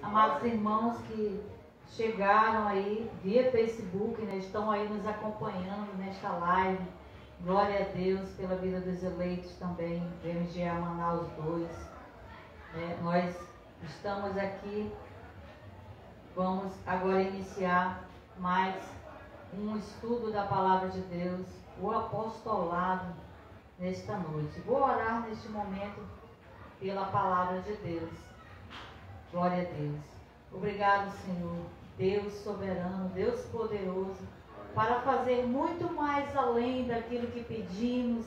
amados irmãos que chegaram aí via Facebook, né, estão aí nos acompanhando nesta live. Glória a Deus pela vida dos eleitos também, MGA Manaus 2. Nós estamos aqui, vamos agora iniciar mais um estudo da Palavra de Deus, o apostolado nesta noite. Vou orar neste momento pela Palavra de Deus. Glória a Deus. Obrigado, Senhor, Deus soberano, Deus poderoso, para fazer muito mais além daquilo que pedimos,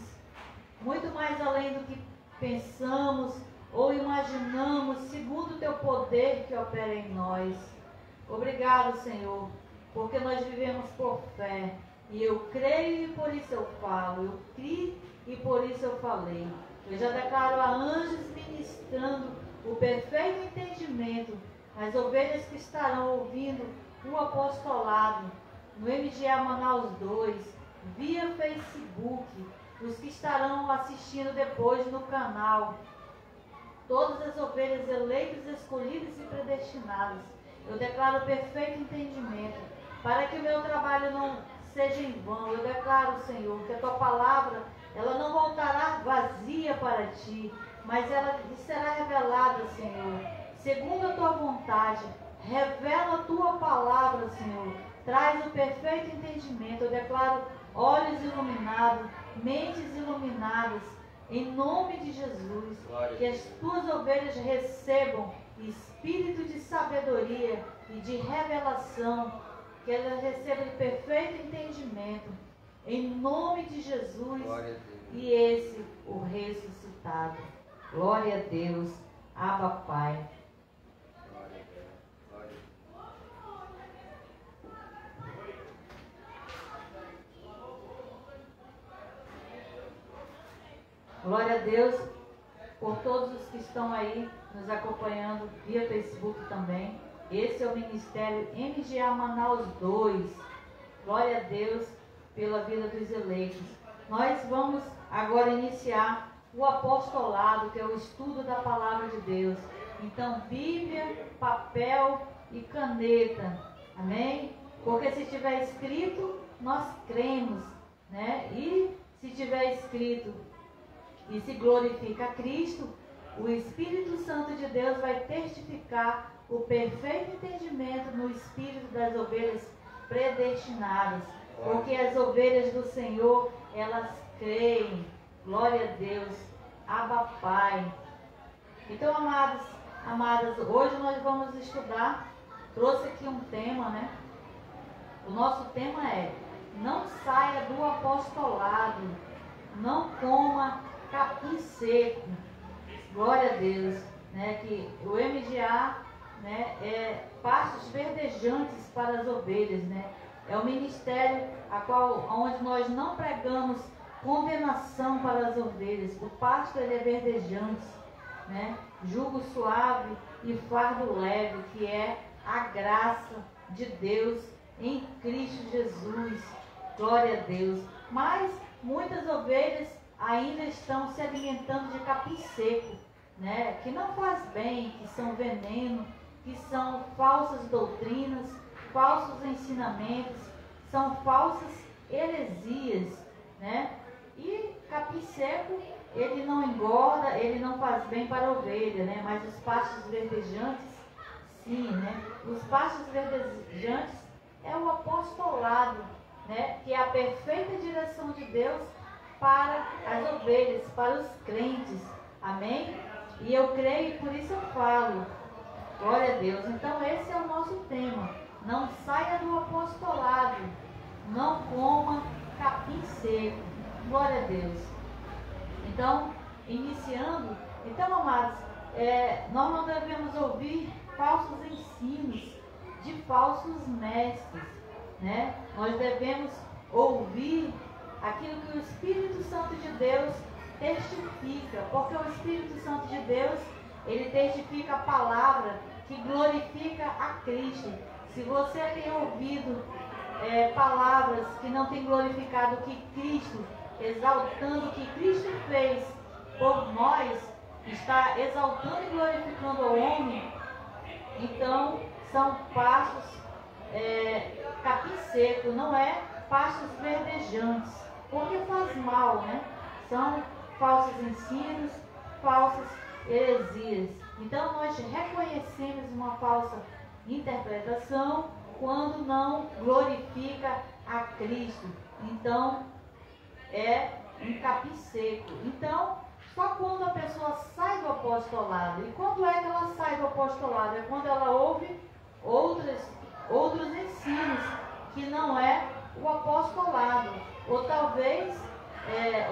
muito mais além do que pensamos ou imaginamos, segundo o Teu poder que opera em nós. Obrigado, Senhor, porque nós vivemos por fé, e eu creio e por isso eu falo, eu criei e por isso eu falei. Eu já declaro a anjos ministrando o perfeito entendimento às ovelhas que estarão ouvindo o apostolado no MGA Manaus 2, via Facebook, os que estarão assistindo depois no canal, todas as ovelhas eleitas, escolhidas e predestinadas. Eu declaro perfeito entendimento, para que o meu trabalho não seja em vão. Eu declaro, Senhor, que a Tua palavra, ela não voltará vazia para Ti, mas ela será revelada, Senhor, segundo a Tua vontade. Revela a Tua palavra, Senhor. Traz o perfeito entendimento. Eu declaro olhos iluminados, mentes iluminadas, em nome de Jesus. Que as Tuas ovelhas recebam espírito de sabedoria e de revelação. Que elas recebam o perfeito entendimento, em nome de Jesus. E esse, o ressuscitado. Glória a Deus. Abba, Pai. Glória a Deus por todos os que estão aí nos acompanhando via Facebook também. Esse é o Ministério MGA Manaus 2. Glória a Deus pela vida dos eleitos. Nós vamos agora iniciar o apostolado, que é o estudo da Palavra de Deus. Então, Bíblia, papel e caneta. Amém? Porque se tiver escrito, nós cremos, né? E se tiver escrito e se glorifica a Cristo, o Espírito Santo de Deus vai testificar o perfeito entendimento no espírito das ovelhas predestinadas. Porque as ovelhas do Senhor, elas creem. Glória a Deus. Abba, Pai. Então, amadas, hoje nós vamos estudar, trouxe aqui um tema, né? O nosso tema é: não saia do apostolado, não coma capim seco. Glória a Deus, né? Que o MGA, né, é pastos verdejantes para as ovelhas, né? É o ministério onde nós não pregamos condenação para as ovelhas. O pasto, ele é verdejante, né? Jugo suave e fardo leve, que é a graça de Deus em Cristo Jesus. Glória a Deus. Mas muitas ovelhas ainda estão se alimentando de capim seco, né? Que não faz bem, que são veneno, que são falsas doutrinas, falsos ensinamentos, são falsas heresias, né? E capim seco, ele não engorda, ele não faz bem para a ovelha, né? Mas os pastos verdejantes, sim, né? Os pastos verdejantes é o apostolado, né? Que é a perfeita direção de Deus para as ovelhas, para os crentes. Amém? E eu creio e por isso eu falo. Glória a Deus. Então esse é o nosso tema. Não saia do apostolado. Não coma capim seco. Glória a Deus. Então, iniciando. Então, amados, nós não devemos ouvir falsos ensinos de falsos mestres, né? Nós devemos ouvir aquilo que o Espírito Santo de Deus testifica, porque o Espírito Santo de Deus, ele testifica a palavra que glorifica a Cristo. Se você tem ouvido palavras que não têm glorificado que Cristo, exaltando o que Cristo fez por nós, está exaltando e glorificando ao homem, Então, são pastos capim seco, não é pastos verdejantes, porque faz mal, né? São falsos ensinos, falsas heresias. Então, nós reconhecemos uma falsa interpretação quando não glorifica a Cristo. Então, é um capim seco. Então, só quando a pessoa sai do apostolado. E quando é que ela sai do apostolado? É quando ela ouve outros ensinos, que não é o apostolado. Ou talvez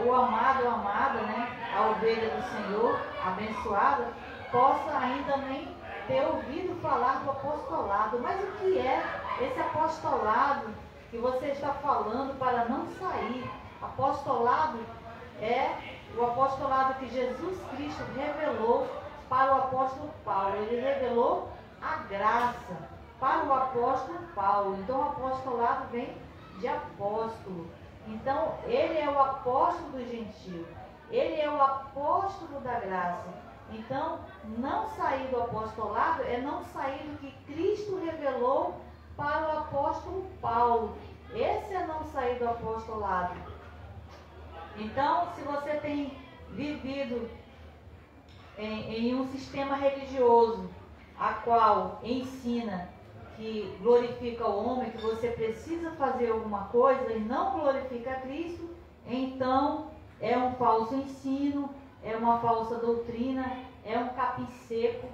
o amado ou amada, né, a ovelha do Senhor, abençoada, possa ainda nem ter ouvido falar do apostolado. Mas o que é esse apostolado que você está falando para não sair? Apostolado é o apostolado que Jesus Cristo revelou para o apóstolo Paulo. Ele revelou a graça para o apóstolo Paulo. Então, o apostolado vem de apóstolo. Então, ele é o apóstolo do gentio. Ele é o apóstolo da graça. Então, não sair do apostolado é não sair do que Cristo revelou para o apóstolo Paulo. Esse é não sair do apostolado. Então, se você tem vivido em um sistema religioso, a qual ensina que glorifica o homem, que você precisa fazer alguma coisa e não glorifica a Cristo, então é um falso ensino, é uma falsa doutrina, é um capim seco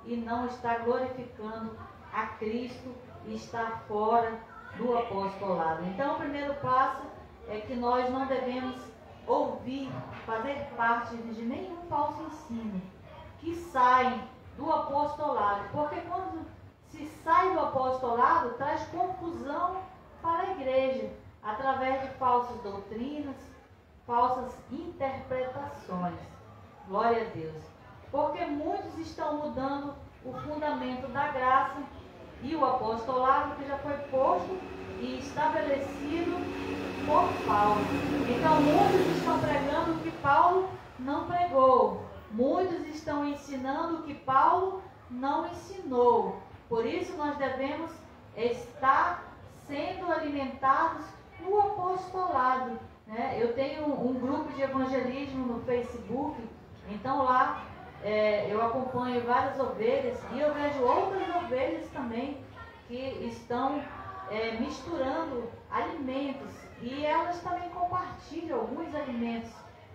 e não está glorificando a Cristo e está fora do apostolado. Então, o primeiro passo é que nós não devemos ouvir, fazer parte de nenhum falso ensino que saem do apostolado, porque quando se sai do apostolado, traz confusão para a igreja, através de falsas doutrinas, falsas interpretações. Glória a Deus. Porque muitos estão mudando o fundamento da graça e o apostolado que já foi posto e estabelecido por Paulo. Então, muitos estão pregando o que Paulo não pregou. Muitos estão ensinando o que Paulo não ensinou. Por isso, nós devemos estar sendo alimentados no apostolado, né? Eu tenho um grupo de evangelismo no Facebook, então lá eu acompanho várias ovelhas e eu vejo outras ovelhas também que estão misturando alimentos e elas também compartilham alguns alimentos,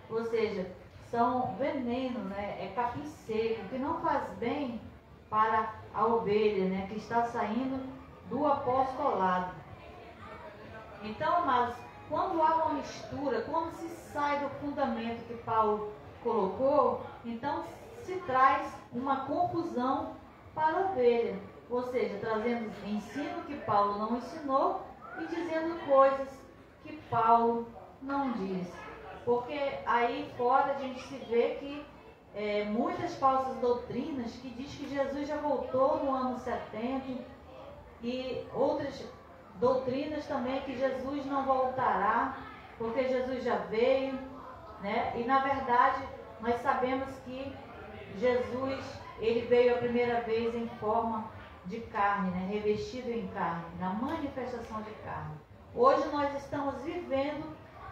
ou seja, são veneno, né? É capim seco, que não faz bem para a ovelha, né? Que está saindo do apostolado. Então, amados, quando há uma mistura, quando se sai do fundamento que Paulo colocou, então se traz uma confusão para a ovelha, ou seja, trazendo ensino que Paulo não ensinou e dizendo coisas que Paulo não disse. Porque aí fora a gente se vê que muitas falsas doutrinas que diz que Jesus já voltou no ano 70 e outras doutrinas também que Jesus não voltará, porque Jesus já veio, né? E na verdade nós sabemos que Jesus, ele veio a primeira vez em forma de carne, né? Revestido em carne, na manifestação de carne. Hoje nós estamos vivendo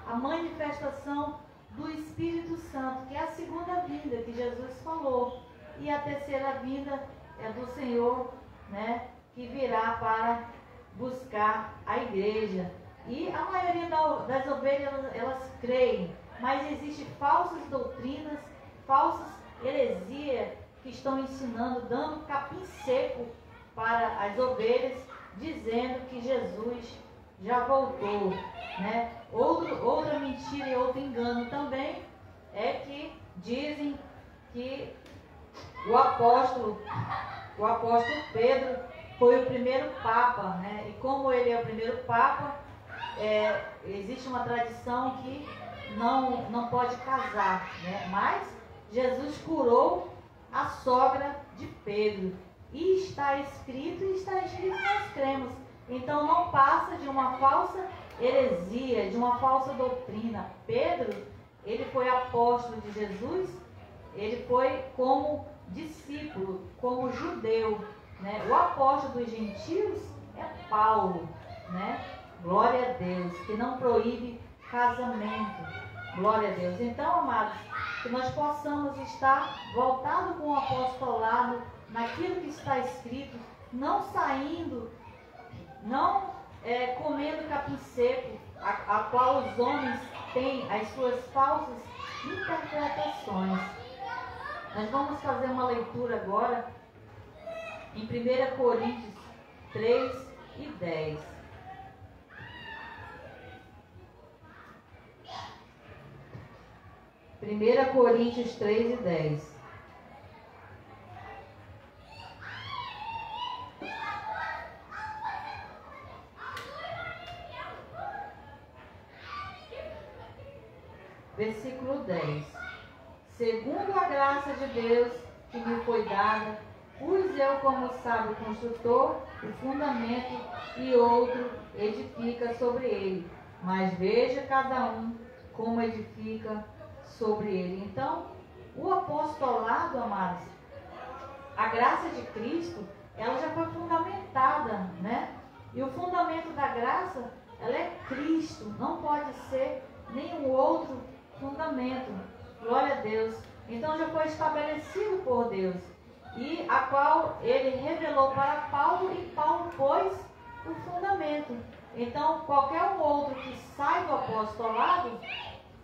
a manifestação do Espírito Santo, que é a segunda vinda que Jesus falou, e a terceira vinda é do Senhor, né? Que virá para buscar a igreja. E a maioria das ovelhas, elas creem, mas existem falsas doutrinas, falsas heresias que estão ensinando, dando capim seco para as ovelhas, dizendo que Jesus já voltou, né? Outra mentira e outro engano também é que dizem que o apóstolo Pedro foi o primeiro Papa, né? E como ele é o primeiro Papa, existe uma tradição que não pode casar, né? Mas Jesus curou a sogra de Pedro. E está escrito nós cremos. Então não passa de uma falsa heresia, de uma falsa doutrina. Pedro, ele foi apóstolo de Jesus, ele foi como discípulo, como judeu. né? O apóstolo dos gentios é Paulo, né? Glória a Deus, que não proíbe casamento. Glória a Deus. Então, amados, que nós possamos estar voltados com o apostolado, naquilo que está escrito, não saindo, não comendo capim seco, a qual os homens têm as suas falsas interpretações. Nós vamos fazer uma leitura agora em 1 Coríntios 3 e 10. 1 Coríntios 3 e 10. Versículo 10. Segundo a graça de Deus que me foi dada, pus eu como sábio construtor o fundamento e outro edifica sobre ele. Mas veja cada um como edifica sobre ele. Então, o apostolado, amados, a graça de Cristo, ela já foi fundamentada, né? E o fundamento da graça, ela é Cristo, não pode ser nenhum outro fundamento. Glória a Deus. Então já foi estabelecido por Deus, e a qual ele revelou para Paulo, e Paulo pôs o fundamento. Então qualquer um outro que sai do apostolado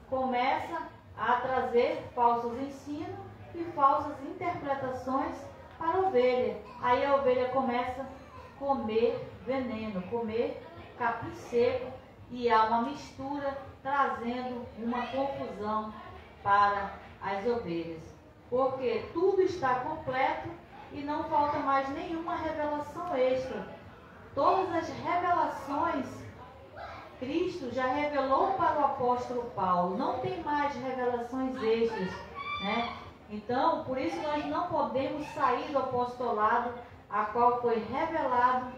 começa a trazer falsos ensinos e falsas interpretações para a ovelha. Aí a ovelha começa a comer veneno, comer capim seco, e há uma mistura trazendo uma confusão para as ovelhas. Porque tudo está completo e não falta mais nenhuma revelação extra. Todas as revelações Cristo já revelou para o apóstolo Paulo. Não tem mais revelações extras, né? Então, por isso nós não podemos sair do apostolado, a qual foi revelado,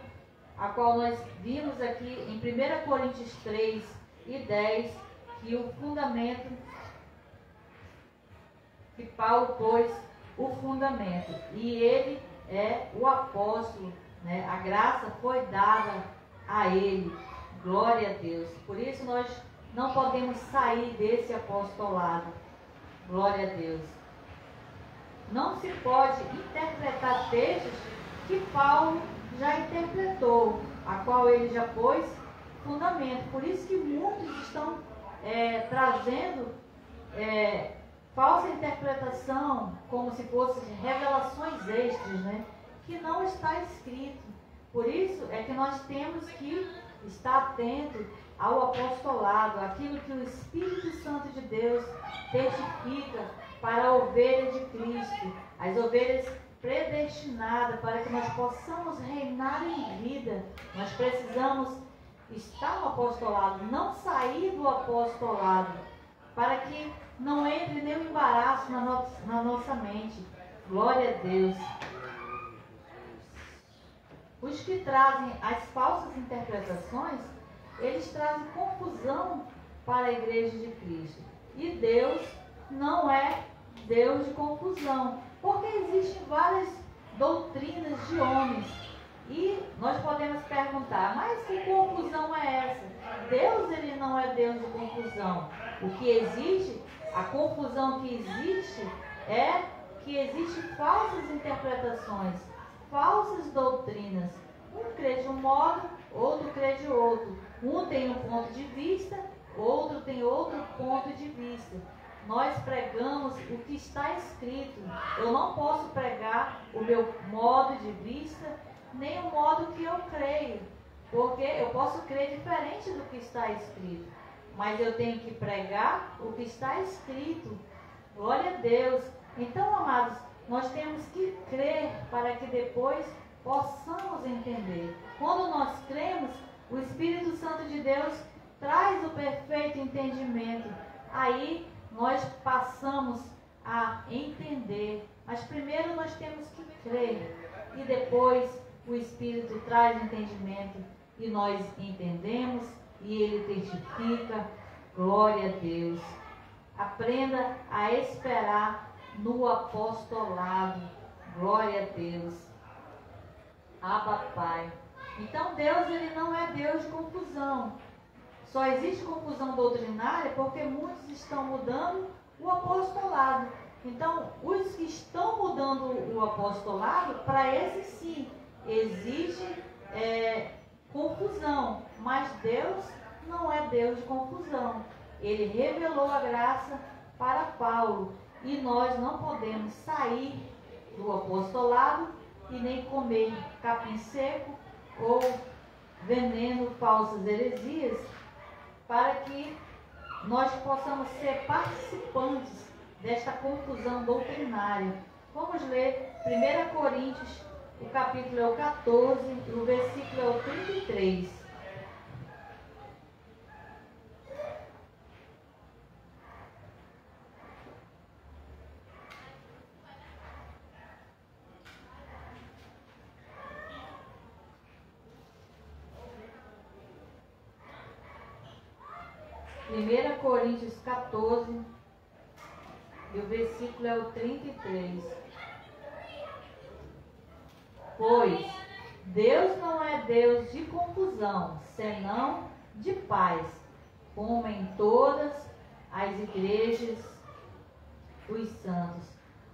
a qual nós vimos aqui em 1 Coríntios 3 e 10, que o fundamento, que Paulo pôs o fundamento, e ele é o apóstolo, né? A graça foi dada a ele. Glória a Deus. Por isso nós não podemos sair desse apostolado. Glória a Deus. Não se pode interpretar textos que Paulo já interpretou, a qual ele já pôs fundamento. Por isso que muitos estão trazendo falsa interpretação, como se fossem revelações extras, né? Que não está escrito. Por isso é que nós temos que estar atento ao apostolado, aquilo que o Espírito Santo de Deus testifica para a ovelha de Cristo, as ovelhas predestinadas para que nós possamos reinar em vida. Nós precisamos estar no apostolado, não sair do apostolado, para que não entre nenhum embaraço na nossa mente. Glória a Deus. Os que trazem as falsas interpretações, eles trazem confusão para a igreja de Cristo. E Deus não é Deus de confusão, porque existem várias doutrinas de homens. E nós podemos perguntar, mas que confusão é essa? Deus, ele não é Deus de confusão. O que existe, a confusão que existe, é que existem falsas interpretações, falsas doutrinas. Um crê de um modo, outro crê de outro. Um tem um ponto de vista, outro tem outro ponto de vista. Nós pregamos o que está escrito. Eu não posso pregar o meu modo de vista, nem o modo que eu creio, porque eu posso crer diferente do que está escrito, mas eu tenho que pregar o que está escrito. Glória a Deus. Então, amados, nós temos que crer para que depois possamos entender. Quando nós cremos, o Espírito Santo de Deus traz o perfeito entendimento. Aí nós passamos a entender. Mas primeiro nós temos que crer, e depois o Espírito traz entendimento e nós entendemos e ele testifica. Glória a Deus. Aprenda a esperar no apostolado. Glória a Deus. Abba, Pai. Então Deus, ele não é Deus de confusão. Só existe confusão doutrinária porque muitos estão mudando o apostolado. Então, os que estão mudando o apostolado, para esses sim, existe confusão. Mas Deus não é Deus de confusão. Ele revelou a graça para Paulo. E nós não podemos sair do apostolado e nem comer capim seco ou veneno, falsas heresias, para que nós possamos ser participantes desta confusão doutrinária. Vamos ler 1 Coríntios, o capítulo é o 14, o versículo é o 33. 1 Coríntios 14, e o versículo é o 33. Pois Deus não é Deus de confusão, senão de paz, como em todas as igrejas dos santos.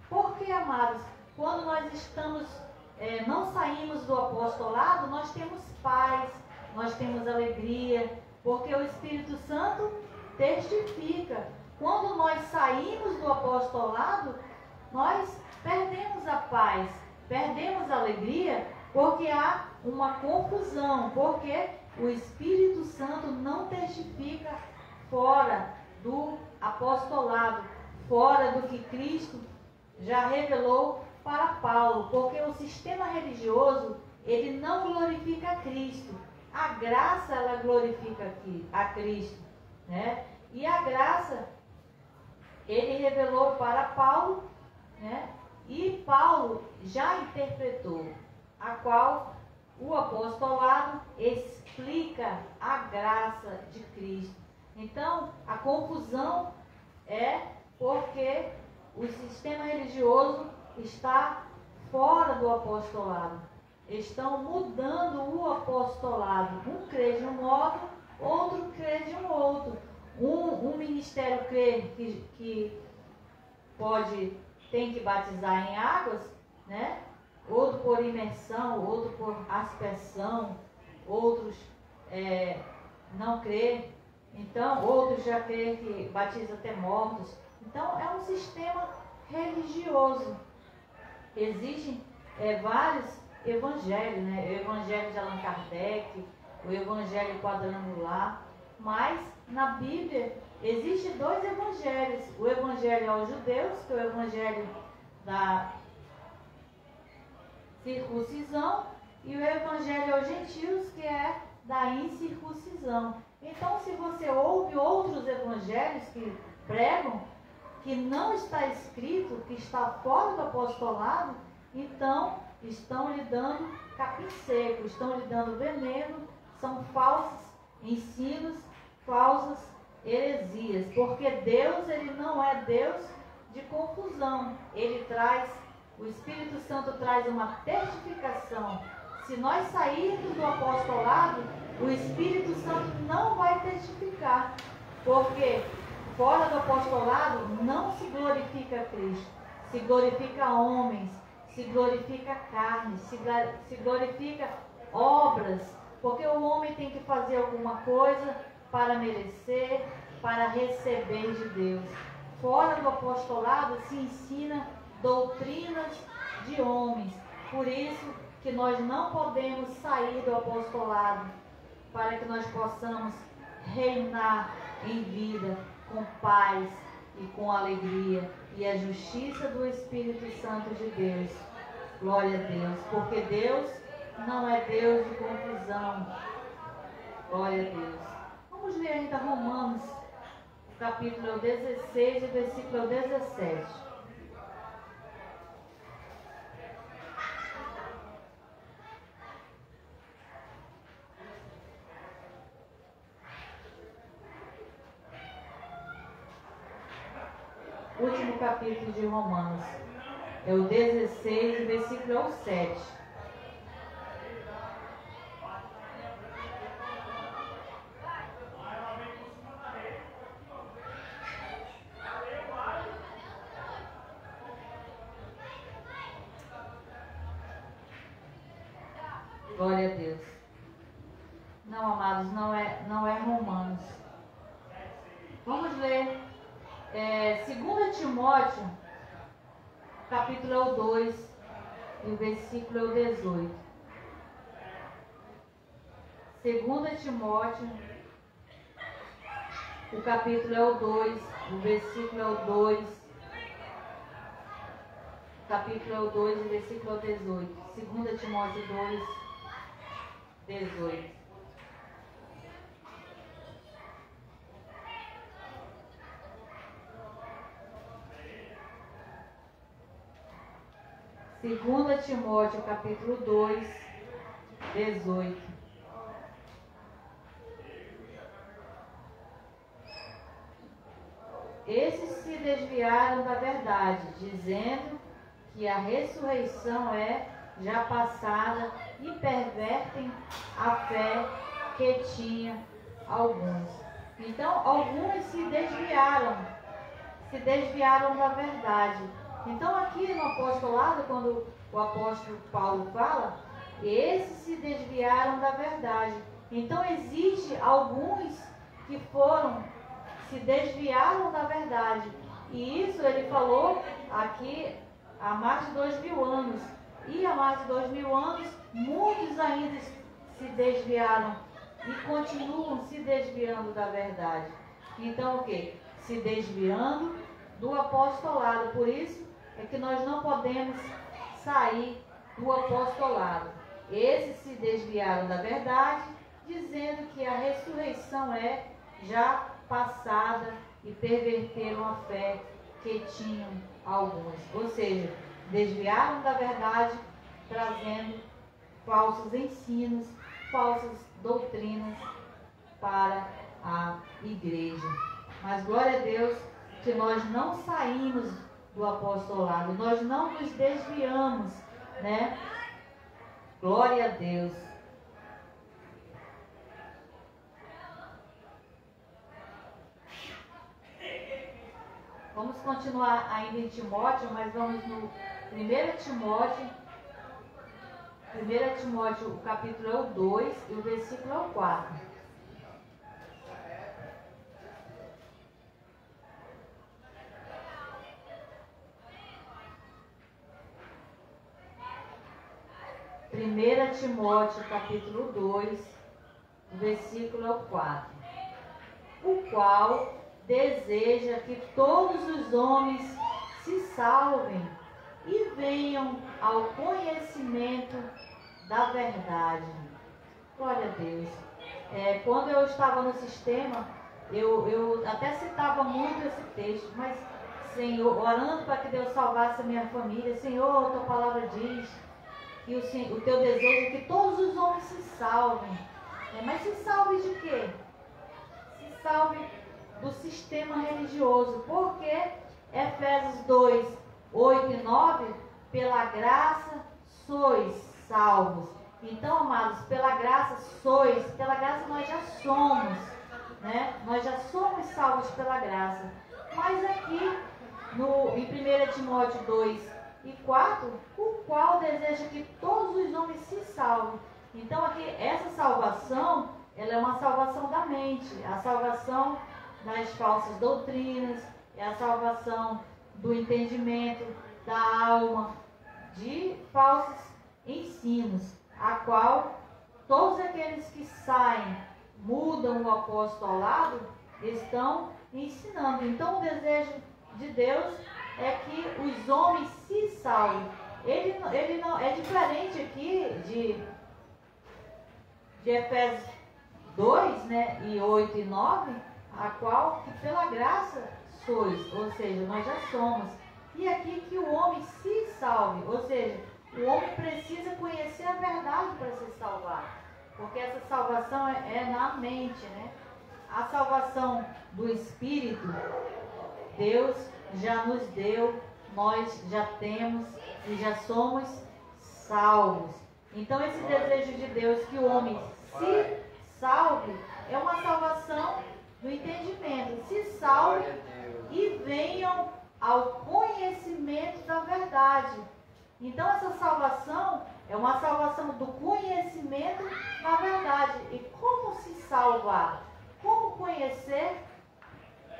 Porque, amados, quando nós estamos, não saímos do apostolado, nós temos paz, nós temos alegria, porque o Espírito Santo testifica. Quando nós saímos do apostolado, nós perdemos a paz, perdemos a alegria, porque há uma confusão, porque o Espírito Santo não testifica fora do apostolado, fora do que Cristo já revelou para Paulo, porque o sistema religioso, ele não glorifica a Cristo. A graça, ela glorifica a Cristo, né? E a graça, ele revelou para Paulo, né? E Paulo já interpretou, a qual o apostolado explica a graça de Cristo. Então, a confusão é porque o sistema religioso está fora do apostolado. Estão mudando o apostolado. Um crê de um modo, outro crê de um outro. Um ministério crê que tem que batizar em águas, né? Outro por imersão, outro por aspersão, outros não crê. Então, outros já crê que batiza até mortos. Então, é um sistema religioso. Existem vários evangelho, né? O evangelho de Allan Kardec, o evangelho quadrangular, mas na Bíblia existem dois evangelhos: o evangelho aos judeus, que é o evangelho da circuncisão, e o evangelho aos gentios, que é da incircuncisão. Então, se você ouve outros evangelhos que pregam que não está escrito, que está fora do apostolado, então estão lhe dando capim seco, estão lhe dando veneno, são falsos ensinos, falsas heresias, porque Deus, ele não é Deus de confusão. Ele traz, o Espírito Santo traz uma testificação. Se nós sairmos do apostolado, o Espírito Santo não vai testificar, porque fora do apostolado não se glorifica Cristo, se glorifica homens, se glorifica carne, se glorifica obras, porque o homem tem que fazer alguma coisa para merecer, para receber de Deus. Fora do apostolado se ensina doutrinas de homens. Por isso que nós não podemos sair do apostolado, para que nós possamos reinar em vida com paz e com alegria, e a justiça do Espírito Santo de Deus. Glória a Deus, porque Deus não é Deus de confusão. Glória a Deus. Vamos ler ainda Romanos, o capítulo 16, o versículo 17. Último capítulo de Romanos, é o 16, versículo 7. Glória a Deus. Não, amados, não é Romanos. Vamos ler 2 Timóteo, capítulo é o 2, e o versículo é o 18. 2 Timóteo, o capítulo é o 2, o versículo é o 2. Capítulo é o 2, o versículo é o 18. 2 Timóteo 2, 18. Segunda Timóteo, capítulo 2, 18. Esses se desviaram da verdade, dizendo que a ressurreição é já passada e pervertem a fé que tinha alguns. Então, alguns se desviaram da verdade. Então, aqui no apostolado, quando o apóstolo Paulo fala, esses se desviaram da verdade. Então, existe alguns que se desviaram da verdade. E isso ele falou aqui há mais de 2000 anos. E há mais de 2000 anos, muitos ainda se desviaram e continuam se desviando da verdade. Então, o quê? Se desviando do apostolado. Por isso é que nós não podemos sair do apostolado. Esses se desviaram da verdade, dizendo que a ressurreição é já passada e perverteram a fé que tinham alguns. Ou seja, desviaram da verdade, trazendo falsos ensinos, falsas doutrinas para a igreja. Mas glória a Deus que nós não saímos do apostolado, nós não nos desviamos, né? Glória a Deus. Vamos continuar ainda em Timóteo, mas vamos no 1 Timóteo. 1 Timóteo, o capítulo é o 2 e o versículo é o 4. Primeira Timóteo, capítulo 2, versículo é o 4. O qual deseja que todos os homens se salvem e venham ao conhecimento da verdade. Glória a Deus. Quando eu estava no sistema, eu até citava muito esse texto, mas, Senhor, orando para que Deus salvasse a minha família, Senhor, a tua palavra diz que o teu desejo é que todos os homens se salvem. Mas se salve de quê? Se salve do sistema religioso. Porque Efésios 2, 8 e 9, pela graça sois salvos. Então, amados, pela graça nós já somos, né? Nós já somos salvos pela graça. Mas aqui, em 1 Timóteo 2 e 4, o qual deseja que todos os homens se salvem. Então, aqui, essa salvação, ela é uma salvação da mente, a salvação das falsas doutrinas, é a salvação do entendimento, da alma, de falsos ensinos, a qual todos aqueles que saem, mudam o apostolado, estão ensinando. Então, o desejo de Deus é que os homens se salvem. Ele não é diferente aqui de Efésios 2, né, e 8 e 9, a qual que pela graça sois, ou seja, nós já somos. E aqui que o homem se salve, ou seja, o homem precisa conhecer a verdade para se salvar, porque essa salvação é na mente, né? A salvação do Espírito, Deus já nos deu, nós já temos e já somos salvos. Então esse desejo de Deus que o homem se salve é uma salvação do entendimento. Se salve e venham ao conhecimento da verdade. Então essa salvação é uma salvação do conhecimento entendimento na verdade. E como se salvar? Como conhecer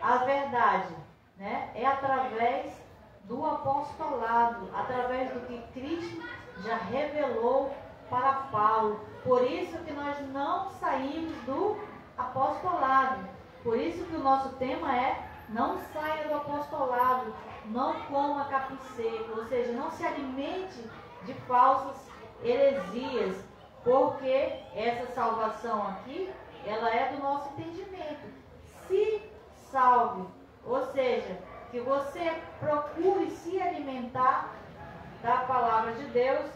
a verdade? Né? É através do apostolado, através do que Cristo já revelou para Paulo. Por isso que nós não saímos do apostolado. Por isso que o nosso tema é: não saia do apostolado, não coma capim seco, ou seja, não se alimente de falsas heresias, porque essa salvação aqui, ela é do nosso entendimento. Se salve, ou seja, que você procure se alimentar da palavra de Deus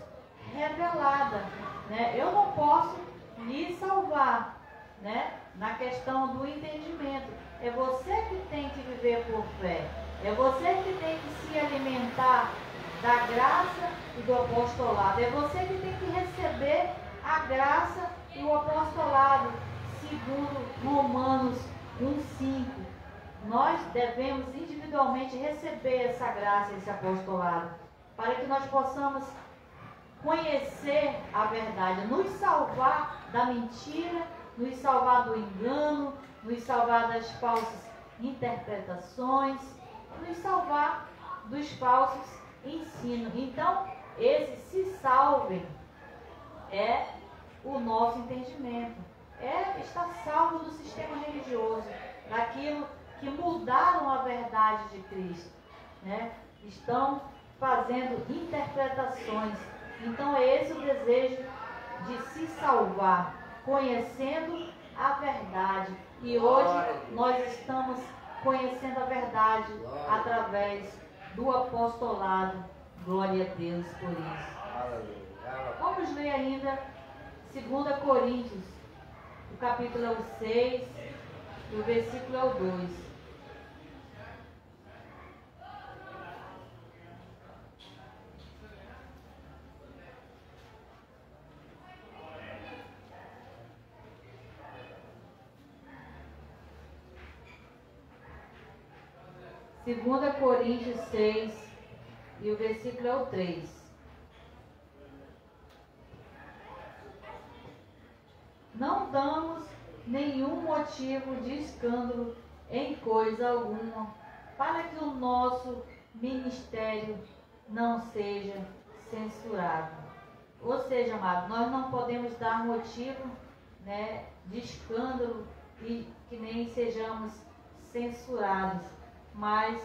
revelada, né? Eu não posso lhe salvar, né? Na questão do entendimento. É você que tem que viver por fé. É você que tem que se alimentar da graça e do apostolado. É você que tem que receber a graça e o apostolado, segundo Romanos 1:5. Nós devemos individualmente receber essa graça e esse apostolado, para que nós possamos conhecer a verdade, nos salvar da mentira, nos salvar do engano, nos salvar das falsas interpretações, nos salvar dos falsos ensinos. Então, esse se salvem é o nosso entendimento. É estar salvo do sistema religioso, daquilo que mudaram a verdade de Cristo, né? Estão fazendo interpretações. Então é esse o desejo de se salvar, conhecendo a verdade. E hoje nós estamos conhecendo a verdade através do apostolado. Glória a Deus por isso. Vamos ler ainda 2 Coríntios, o capítulo é o 6 e o versículo é o 2. Segunda Coríntios 6 e o versículo é o 3. Não damos nenhum motivo de escândalo em coisa alguma, para que o nosso ministério não seja censurado. Ou seja, amado, nós não podemos dar motivo, né, de escândalo e que nem sejamos censurados, mas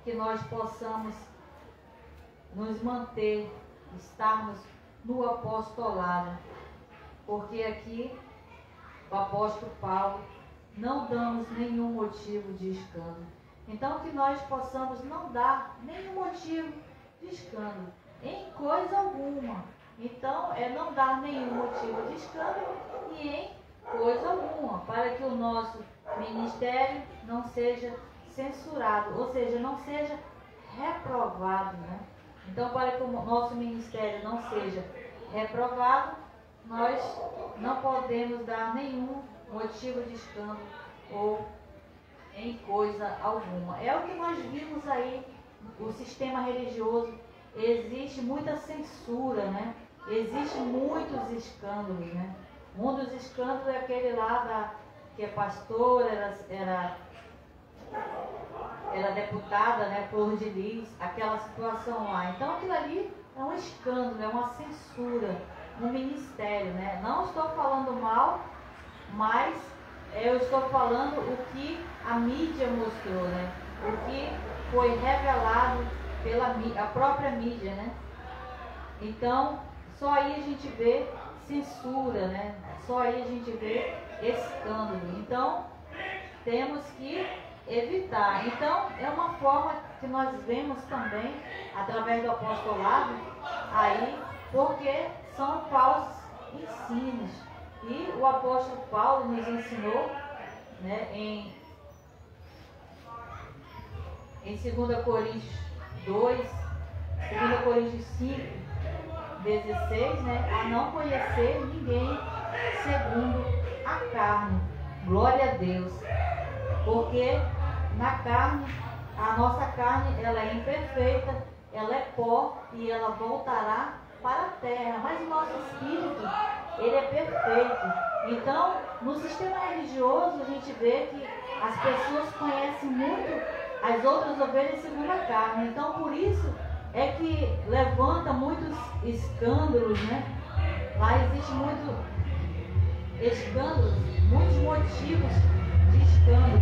que nós possamos nos manter, estarmos no apostolado, porque aqui o apóstolo Paulo não damos nenhum motivo de escândalo. Então que nós possamos não dar nenhum motivo de escândalo em coisa alguma. Então é não dar nenhum motivo de escândalo e em coisa alguma, para que o nosso ministério não seja censurado, ou seja, não seja reprovado, né? Então, para que o nosso ministério não seja reprovado, nós não podemos dar nenhum motivo de escândalo ou em coisa alguma. É o que nós vimos aí, o sistema religioso, existe muita censura, né? Existem muitos escândalos, né? Um dos escândalos é aquele lá que é pastor, era deputada, né, Flor de Lis, aquela situação lá. Então aquilo ali é um escândalo, é uma censura no ministério, né? Não estou falando mal, mas eu estou falando o que a mídia mostrou, né? O que foi revelado pela a própria mídia, né? Então, só aí a gente vê censura, né? Só aí a gente vê escândalo. Então, temos que evitar. Então, é uma forma que nós vemos também, através do apostolado, aí, porque são falsos ensinos. E o apóstolo Paulo nos ensinou, né, em 2 Coríntios 2, 2 Coríntios 5, 16, né, a não conhecer ninguém segundo a carne. Glória a Deus. Porque na carne, a nossa carne, ela é imperfeita, ela é pó e ela voltará para a terra, mas o nosso espírito, ele é perfeito. Então, no sistema religioso, a gente vê que as pessoas conhecem muito as outras ovelhas segundo a carne. Então, por isso é que levanta muitos escândalos, né? Lá existe muito escândalos, muitos motivos de escândalo.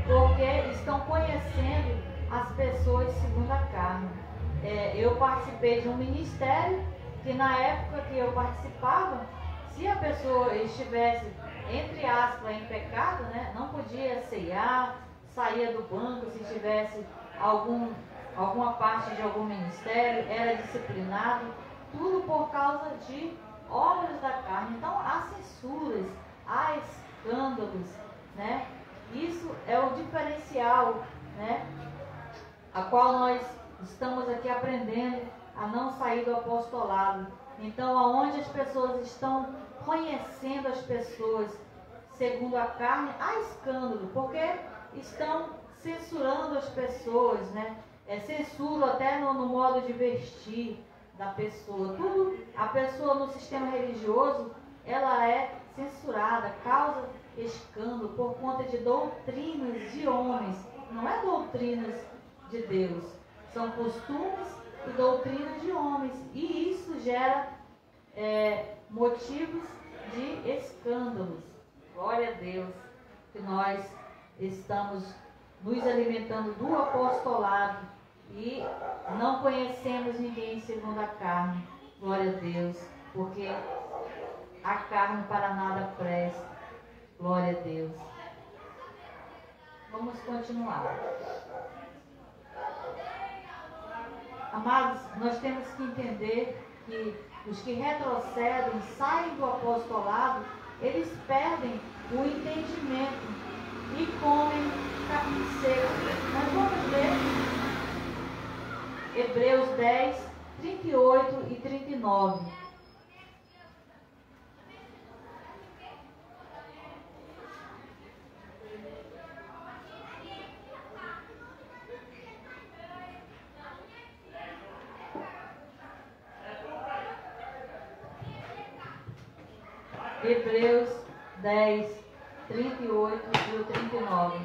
Porque estão conhecendo as pessoas segundo a carne. Eu participei de um ministério que na época que eu participava, se a pessoa estivesse, entre aspas, em pecado, né, não podia ceiar, saía do banco se tivesse alguma parte de algum ministério, era disciplinado, tudo por causa de obras da carne. Então há censuras, há escândalos, né? Isso é o diferencial, né, a qual nós estamos aqui aprendendo a não sair do apostolado. Então, aonde as pessoas estão conhecendo as pessoas segundo a carne, há escândalo, porque estão censurando as pessoas, né? Censura até no modo de vestir da pessoa. Tudo, a pessoa no sistema religioso, ela é censurada, causa escândalo por conta de doutrinas de homens. Não é doutrinas de Deus, são costumes e doutrinas de homens, e isso gera motivos de escândalos. Glória a Deus que nós estamos nos alimentando do apostolado e não conhecemos ninguém segundo a carne. Glória a Deus, porque a carne para nada presta. Glória a Deus. Vamos continuar. Amados, nós temos que entender que os que retrocedem, saem do apostolado, eles perdem o entendimento e comem capim seco. Nós vamos ler Hebreus 10, 38 e 39. Hebreus 10, 38 e 39.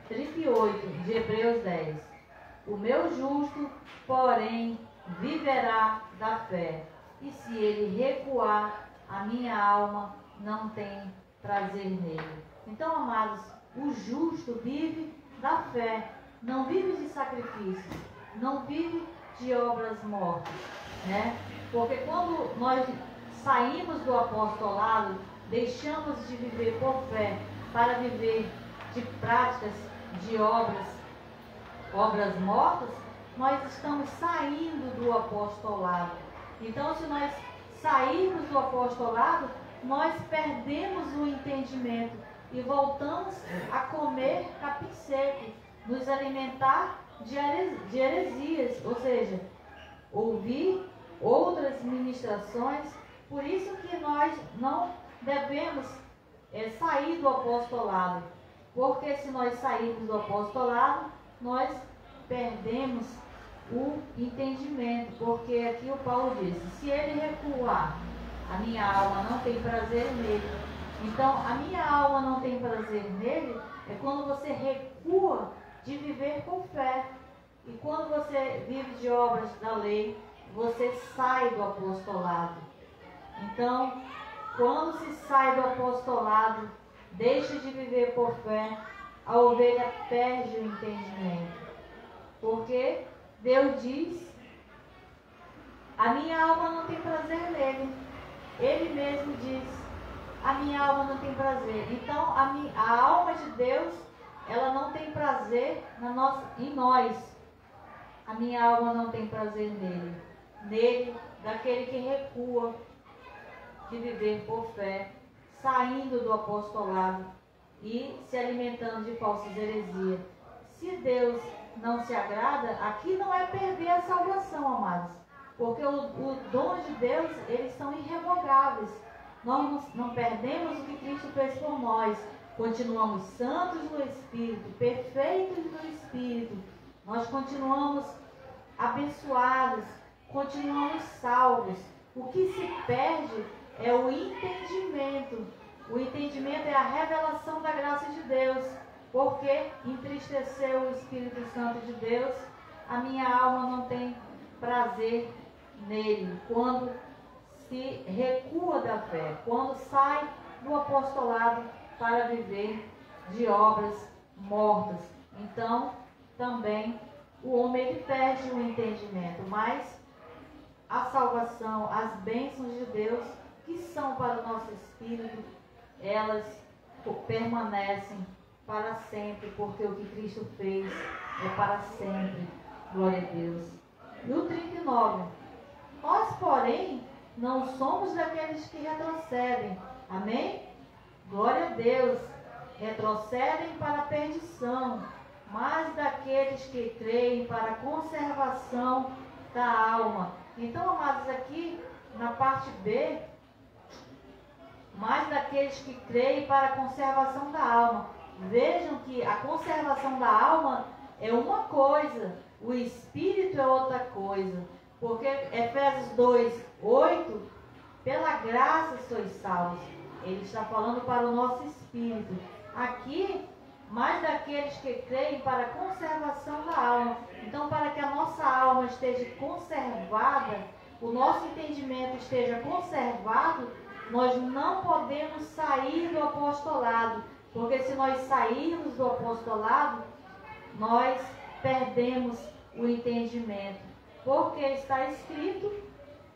38 de Hebreus 10. O meu justo, porém, viverá da fé, e se ele recuar, a minha alma não tem prazer nele. Então, amados, o justo vive da fé, não vive de sacrifícios, não vive de obras mortas, né? Porque quando nós saímos do apostolado, deixamos de viver por fé para viver de práticas, de obras mortas, nós estamos saindo do apostolado. Então, se nós sairmos do apostolado, nós perdemos o entendimento e voltamos a comer capim seco, nos alimentar de heresias, ou seja, ouvir outras ministrações. Por isso que nós não devemos sair do apostolado, porque se nós sairmos do apostolado, nós perdemos o entendimento, porque aqui o Paulo disse, se ele recuar, a minha alma não tem prazer nele. Então, a minha alma não tem prazer nele é quando você recua de viver com fé. E quando você vive de obras da lei, você sai do apostolado. Então, quando se sai do apostolado, deixa de viver por fé, a ovelha perde o entendimento. Porque Deus diz, a minha alma não tem prazer nele. Ele mesmo diz, a minha alma não tem prazer. Então, a alma de Deus, ela não tem prazer em nós. A minha alma não tem prazer nele. Nele, daquele que recua de viver por fé, saindo do apostolado e se alimentando de falsas heresias. Se Deus não se agrada, aqui não é perder a salvação, amados, porque o dom de Deus, eles são irrevogáveis. Nós não perdemos o que Cristo fez por nós, continuamos santos no Espírito, perfeitos no Espírito, nós continuamos abençoados, continuamos salvos. O que se perde é o entendimento. O entendimento é a revelação da graça de Deus. Porque entristeceu o Espírito Santo de Deus, a minha alma não tem prazer nele. Quando se recua da fé, quando sai do apostolado para viver de obras mortas. Então, também o homem ele perde o entendimento, mas a salvação, as bênçãos de Deus, que são para o nosso espírito, elas permanecem para sempre, porque o que Cristo fez é para sempre. Glória a Deus. E o 39. Nós, porém, não somos daqueles que retrocedem. Amém? Glória a Deus. Retrocedem para a perdição, mas daqueles que creem para a conservação da alma. Então, amados, aqui na parte B, mas daqueles que creem para a conservação da alma. Vejam que a conservação da alma é uma coisa, o espírito é outra coisa. Porque Efésios 2:8, pela graça sois salvos. Ele está falando para o nosso espírito. Aqui, mais daqueles que creem para a conservação da alma. Então, para que a nossa alma esteja conservada, o nosso entendimento esteja conservado, nós não podemos sair do apostolado. Porque se nós sairmos do apostolado, nós perdemos o entendimento. Porque está escrito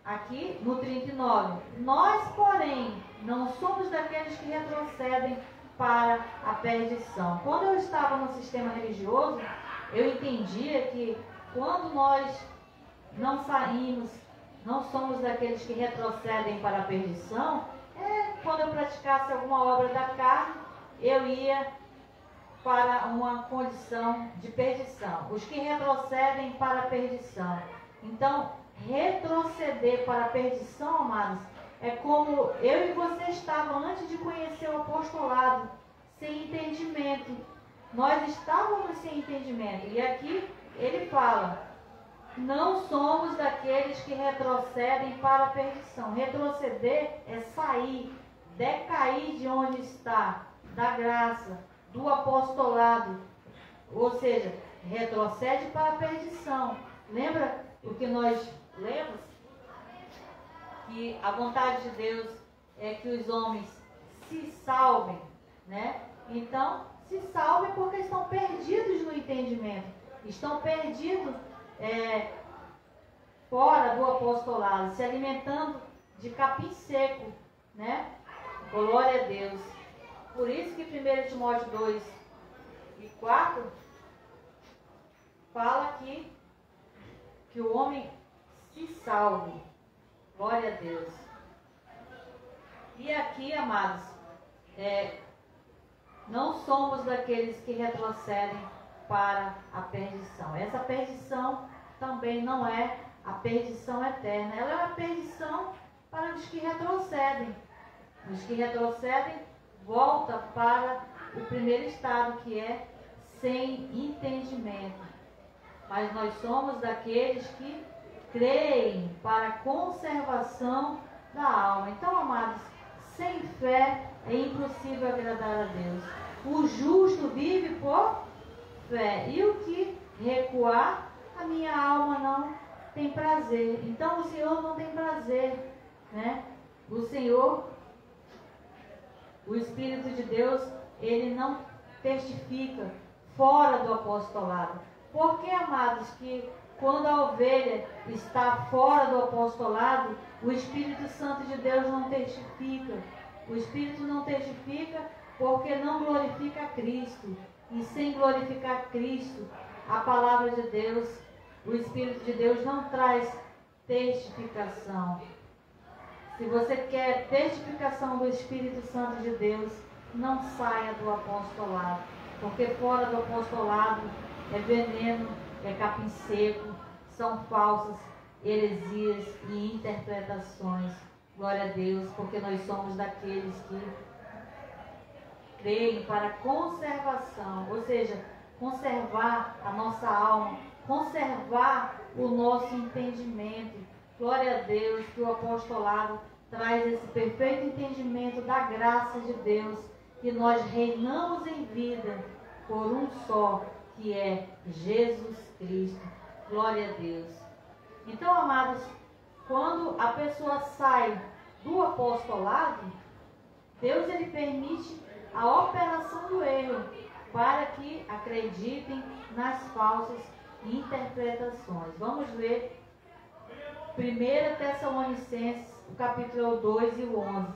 aqui no 39, nós, porém, não somos daqueles que retrocedem para a perdição. Quando eu estava no sistema religioso, eu entendia que quando nós não saímos, não somos daqueles que retrocedem para a perdição, quando eu praticasse alguma obra da carne, eu ia para uma condição de perdição. Os que retrocedem para a perdição. Então, retroceder para a perdição, amados, é como eu e você estavam antes de conhecer o apostolado, sem entendimento. Nós estávamos sem entendimento. E aqui ele fala, não somos daqueles que retrocedem para a perdição. Retroceder é sair, decair de onde está, da graça, do apostolado, ou seja, retrocede para a perdição. Lembra o que nós lemos? Que a vontade de Deus é que os homens se salvem, né? Então, se salvem porque estão perdidos no entendimento, estão perdidos fora do apostolado, se alimentando de capim seco, né? Glória a Deus. Por isso que 1 Timóteo 2:4 fala aqui que o homem se salve. Glória a Deus. E aqui, amados, não somos daqueles que retrocedem para a perdição. Essa perdição também não é a perdição eterna. Ela é uma perdição para os que retrocedem. Os que retrocedem volta para o primeiro estado, que é sem entendimento. Mas nós somos daqueles que creem para a conservação da alma. Então, amados, sem fé é impossível agradar a Deus. O justo vive por fé. E o que recuar, a minha alma não tem prazer. Então, o Senhor não tem prazer, né? O Senhor, o Espírito de Deus, ele não testifica fora do apostolado. Por que, amados, que quando a ovelha está fora do apostolado, o Espírito Santo de Deus não testifica? O Espírito não testifica porque não glorifica a Cristo. E sem glorificar Cristo, a palavra de Deus, o Espírito de Deus não traz testificação. Se você quer testificação do Espírito Santo de Deus, não saia do apostolado. Porque fora do apostolado é veneno, é capim seco, são falsas heresias e interpretações. Glória a Deus, porque nós somos daqueles que creem para conservação, ou seja, conservar a nossa alma, conservar o nosso entendimento. Glória a Deus que o apostolado traz esse perfeito entendimento da graça de Deus, que nós reinamos em vida por um só, que é Jesus Cristo. Glória a Deus. Então, amados, quando a pessoa sai do apostolado, Deus ele permite a operação do erro para que acreditem nas falsas interpretações. Vamos ler 1 Tessalonicenses, o capítulo 2 e o 11.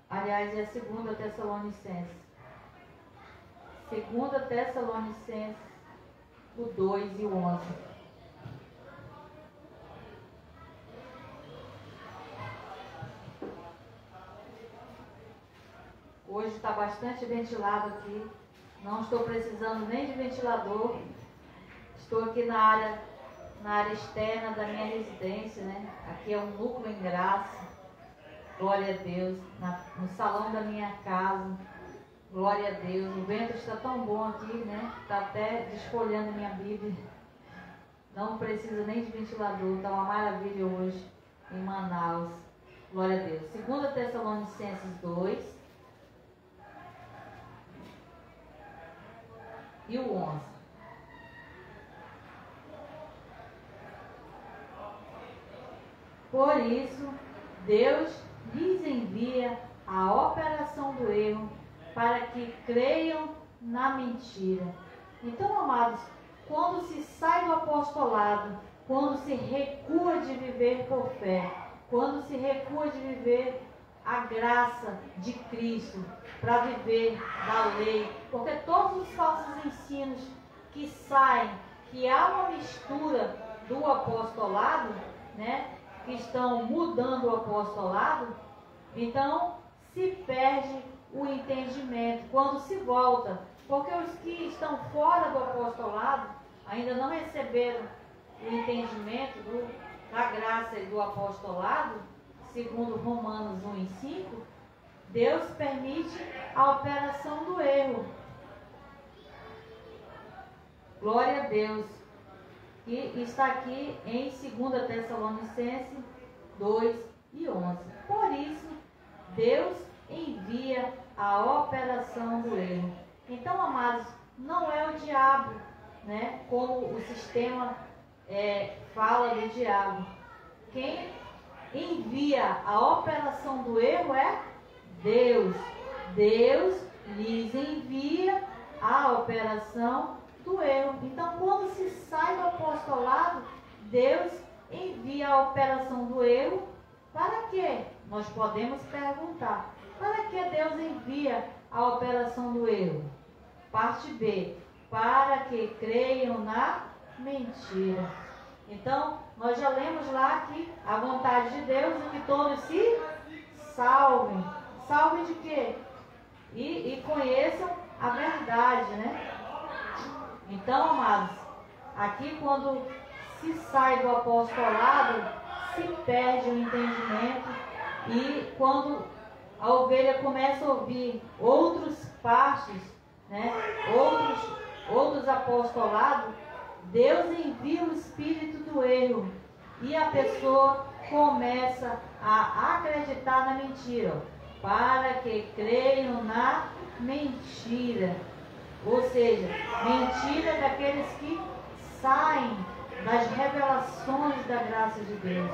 Aliás, é 2 Tessalonicenses. 2 Tessalonicenses, o 2 e o 11. Hoje está bastante ventilado aqui. Não estou precisando nem de ventilador. Estou aqui na área externa da minha residência, né? Aqui é um núcleo em graça. Glória a Deus. No salão da minha casa. Glória a Deus. O vento está tão bom aqui, né? Está até desfolhando a minha Bíblia. Não precisa nem de ventilador. Está uma maravilha hoje em Manaus. Glória a Deus. 2 Tessalonicenses 2 e o 11. Por isso, Deus lhes envia a operação do erro para que creiam na mentira. Então, amados, quando se sai do apostolado, quando se recua de viver por fé, quando se recua de viver a graça de Cristo para viver da lei, porque todos os falsos ensinos que saem, que há uma mistura do apostolado, né, que estão mudando o apostolado, então se perde o entendimento quando se volta, porque os que estão fora do apostolado ainda não receberam o entendimento da graça e do apostolado, segundo Romanos 1 e 5, Deus permite a operação do erro. Glória a Deus. Que está aqui em 2 Tessalonicenses 2 e 11. Por isso, Deus envia a operação do erro. Então, amados, não é o diabo, né? Como o sistema fala do diabo. Quem envia a operação do erro é Deus. Deus lhes envia a operação do erro. Então, quando se sai do apostolado, Deus envia a operação do erro. Para quê? Nós podemos perguntar. Para que Deus envia a operação do erro? Parte B. Para que creiam na mentira. Então, nós já lemos lá que a vontade de Deus é que todos se salvem. Salvem de quê? E conheçam a verdade, né? Então, amados, aqui quando se sai do apostolado, se perde o entendimento, e quando a ovelha começa a ouvir outros pastos, né, outros apostolados, Deus envia o espírito do erro e a pessoa começa a acreditar na mentira, para que creiam na mentira. Ou seja, mentira daqueles que saem das revelações da graça de Deus.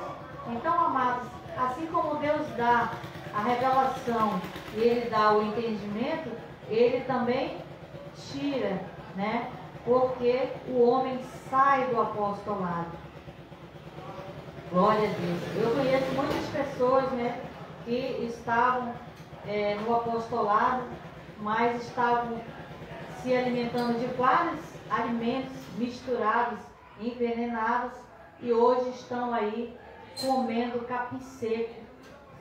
Então, amados, assim como Deus dá a revelação e Ele dá o entendimento, Ele também tira, né? Porque o homem sai do apostolado. Glória a Deus. Eu conheço muitas pessoas, né, que estavam no apostolado, mas estavam se alimentando de vários alimentos misturados, envenenados, e hoje estão aí comendo capim seco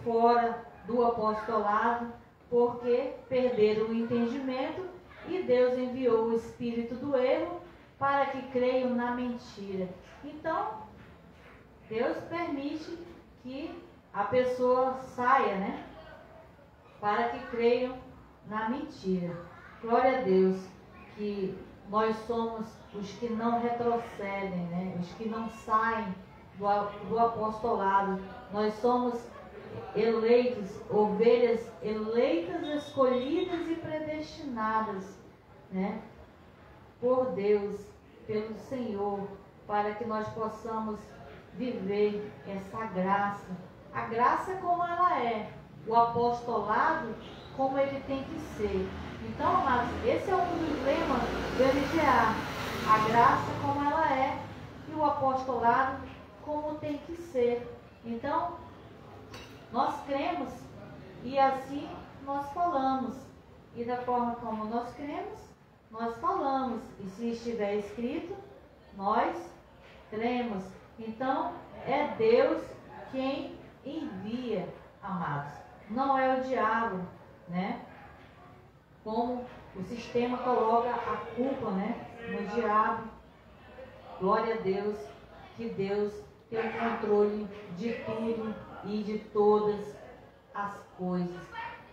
fora do apostolado, porque perderam o entendimento e Deus enviou o espírito do erro para que creiam na mentira. Então, Deus permite que a pessoa saia, né? Para que creiam na mentira. Glória a Deus, que nós somos os que não retrocedem, né? Os que não saem do apostolado. Nós somos eleitos, ovelhas eleitas, escolhidas e predestinadas, né? Por Deus, pelo Senhor, para que nós possamos viver essa graça. A graça como ela é, o apostolado como ele tem que ser. Então, amados, esse é um dos lemas do MGA. A graça como ela é e o apostolado como tem que ser. Então, nós cremos e assim nós falamos. E da forma como nós cremos, nós falamos. E se estiver escrito, nós cremos. Então, é Deus quem envia, amados. Não é o diabo, né? Como o sistema coloca a culpa, né, no diabo. Glória a Deus, que Deus tem o controle de tudo e de todas as coisas.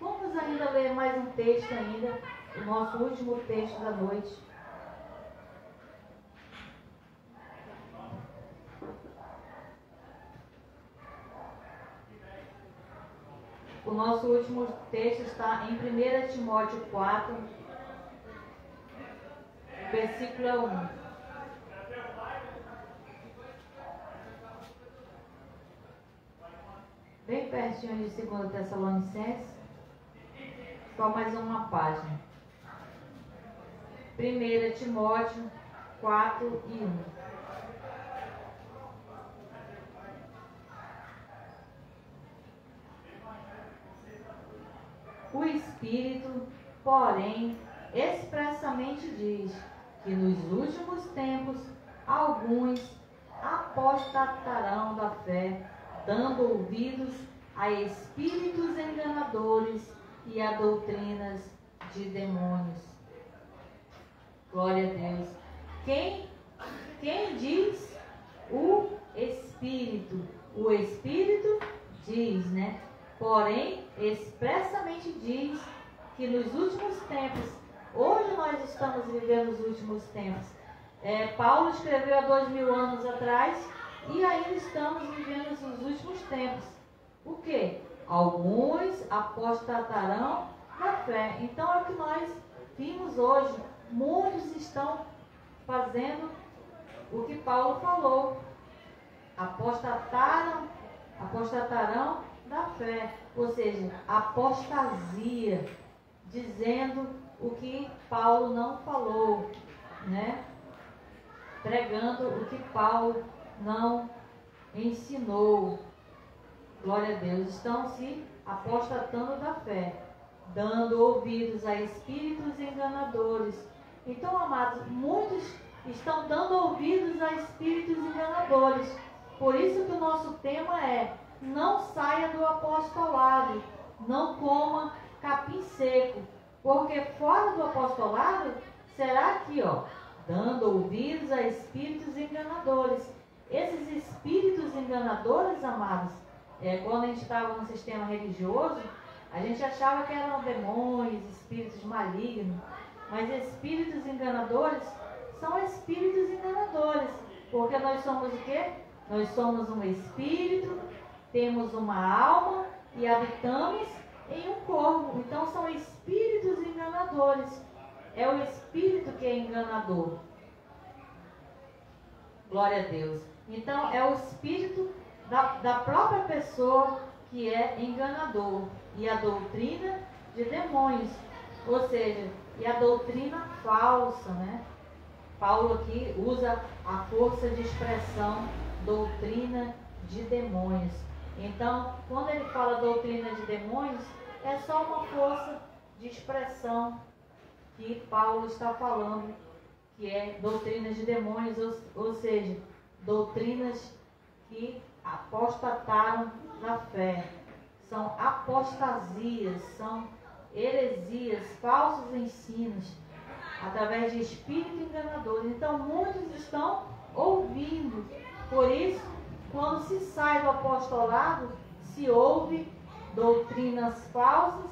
Vamos ainda ler mais um texto ainda, o nosso último texto da noite. O nosso último texto está em 1 Timóteo 4, versículo 1. Bem pertinho de 2 Tessalonicenses, só mais uma página. 1 Timóteo 4 e 1. O Espírito, porém, expressamente diz que nos últimos tempos alguns apostatarão da fé, dando ouvidos a espíritos enganadores e a doutrinas de demônios. Glória a Deus. Quem diz? O Espírito. O Espírito diz, né? Porém, expressamente diz que nos últimos tempos, hoje nós estamos vivendo os últimos tempos. Paulo escreveu há 2000 anos atrás e ainda estamos vivendo os últimos tempos. O quê? Alguns apostatarão da fé. Então é o que nós vimos hoje. Muitos estão fazendo o que Paulo falou. Apostatarão da fé, ou seja, apostasia, dizendo o que Paulo não falou, né? Pregando o que Paulo não ensinou. Glória a Deus. Estão se apostatando da fé, dando ouvidos a espíritos enganadores. Então, amados, muitos estão dando ouvidos a espíritos enganadores. Por isso que o nosso tema é: não saia do apostolado, não coma capim seco, porque fora do apostolado será aqui, ó, dando ouvidos a espíritos enganadores. Esses espíritos enganadores, amados, quando a gente estava no sistema religioso, a gente achava que eram demônios, espíritos malignos, mas espíritos enganadores são espíritos enganadores, porque nós somos o quê? Nós somos um espírito, temos uma alma e habitamos em um corpo. Então são espíritos enganadores. É o espírito que é enganador. Glória a Deus. Então é o espírito da própria pessoa que é enganador. E a doutrina de demônios. Ou seja, e a doutrina falsa, né? Paulo aqui usa a força de expressão doutrina de demônios. Então, quando ele fala doutrina de demônios, é só uma força de expressão que Paulo está falando, que é doutrina de demônios, ou seja, doutrinas que apostataram da fé. São apostasias, são heresias, falsos ensinos. através de espíritos enganadores. Então muitos estão ouvindo. Por isso, quando se sai do apostolado, se ouve doutrinas falsas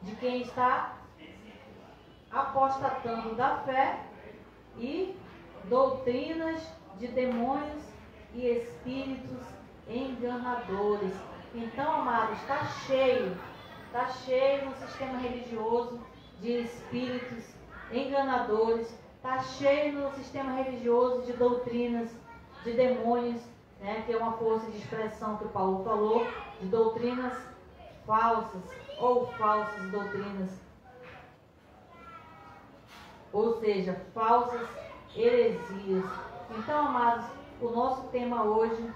de quem está apostatando da fé e doutrinas de demônios e espíritos enganadores. Então, amados, está cheio no sistema religioso de espíritos enganadores, está cheio no sistema religioso de doutrinas de demônios, né, que é uma força de expressão que o Paulo falou, de doutrinas falsas ou falsas doutrinas, ou seja, falsas heresias. Então, amados, o nosso tema hoje,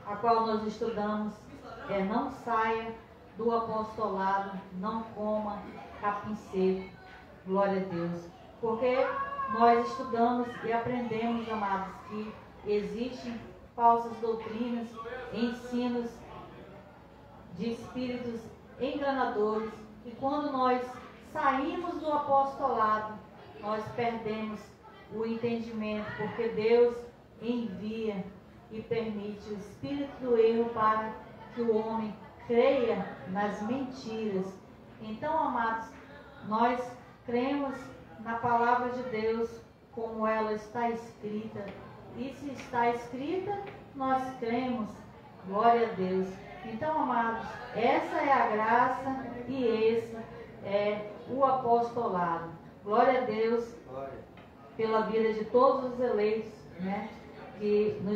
a qual nós estudamos, é: não saia do apostolado, não coma capim seco. Glória a Deus. Porque nós estudamos e aprendemos, amados, que existem falsas doutrinas, ensinos de espíritos enganadores, e quando nós saímos do apostolado, nós perdemos o entendimento, porque Deus envia e permite o espírito do erro para que o homem creia nas mentiras. Então, amados, nós cremos na palavra de Deus como ela está escrita, e se está escrita, nós cremos. Glória a Deus. Então, amados, essa é a graça e esse é o apostolado. Glória a Deus pela vida de todos os eleitos, né, que nos